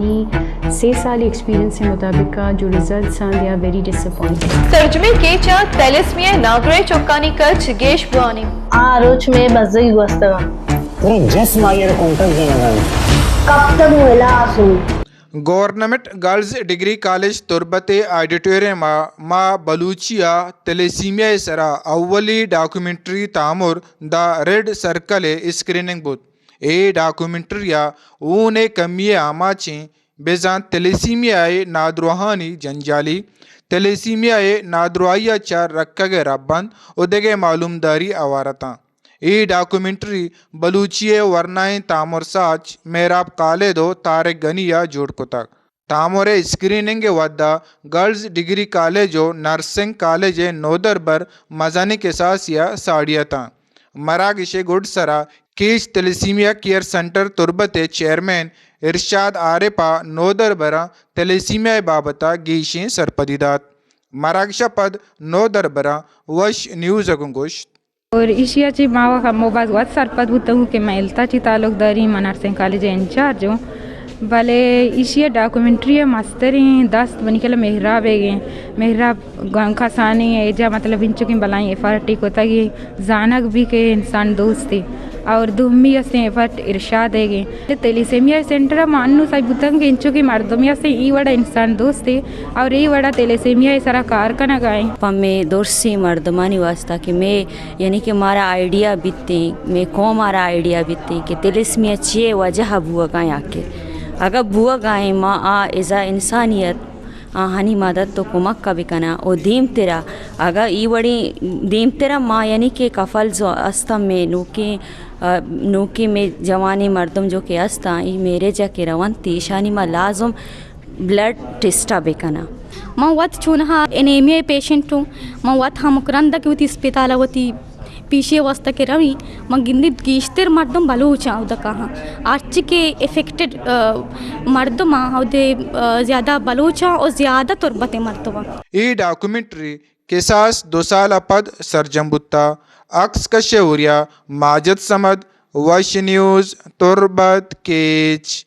اپنی 6 سالی ایکسپیرینس کے مطابق جو ریزلٹس ہیں دے آر ویری ڈسپوائنٹنگ. ترجمے کے چا تیلسمیہ نادرے چوکانی کچ گیش بوانی روچ میں بزئی گوستگا پورے جسم آئیر کونٹر کی نگل کب تک ملاسوں گورنمنٹ گرلز ڈگری کالج تربت آڈیٹوریم ما بلوچیا تلیسیمیا سرا اولی ڈاکومنٹری تعمر دا ریڈ سرکل اسکریننگ بود. اے ڈاکومنٹریا اون کمی آماچیں بیزان تلیسیمیا نادروہانی جنجالی تلیسیمیا نادروائیا چار رکھگے ربند ادگے معلوم داری آوارتاں. ای ڈاکومنٹری بلوچی ورنائیں تامر ساچ میراب کالدو طارق گنیا جوڑ کتک. تامر اسکریننگ ودا گرلز ڈگری کالجو نرسنگ کالج نودر بر مزانک اساسیہ ساڑیتاں. مراگش گڈ سرا کیش تلیسیمیا کیئر سنٹر تربت چیئرمین ارشاد عارفہ نودر برا تلیسیمیا بابتا گیشیں سرپدیدات. مراگشہ پد نودر برا وش نیوز اگنگوشت اور ایشیا چی ماوا کا موبائل وات سرپد ہوتا ہوں کہ میں التا چی تعلق داری نرسنگ کالج انچارج ہوں. بھلے ایشیا ڈاکومنٹری مستریں دست بنی کلا محراب ہے گئے محراب خسانی ایجا مطلب انچو کی بلائیں ایفارٹی کو تگی زانک بھی کہ انسان دوست تھی اور دومی سے ایفارٹ ارشاد ہے گئے تیلیسیمیا سینٹر مانو سای بتنگ انچو کی مردمیا سے ای وڑا انسان دوست تھی اور ای وڑا تیلیسیمیا سرا کار کنا گائیں میں دورسی مردمانی واسطہ کہ میں یعنی کہ مارا آئیڈیا بیتے میں کو مارا آئیڈیا بیتے کہ تیلیسیمیا چیئے وجہ بوا گائیں آکے اگر بوا گائیں ماں ازا انسانیت ہنی مدد تو کمک کا بکنا او دیم تیرا اگر ای وڑی دیم تیرا ماں یعنی کہ کفل جو استم میں نوکی میں جوانی مردم جو کہ استا ای میرے جا کے روانتی شانی ماں لازم بلڈ ٹیسٹا بکنا. میں وقت چونہا انیمیا پیشنٹ ہوں میں وقت ہم مکرندہ کی ہوتی اسپتال ہوتی پیشے واسطہ کے روی میں گندی گیشتر مردم بلوچاں او دا کہاں آج کے افیکٹڈ مردم دے زیادہ بلوچاں اور زیادہ تربت مردم. ای ڈاکومنٹری قصاص 2 سال پد سرجم بتا عکس کشوریا ماجد سمد وش نیوز تربت کیچ.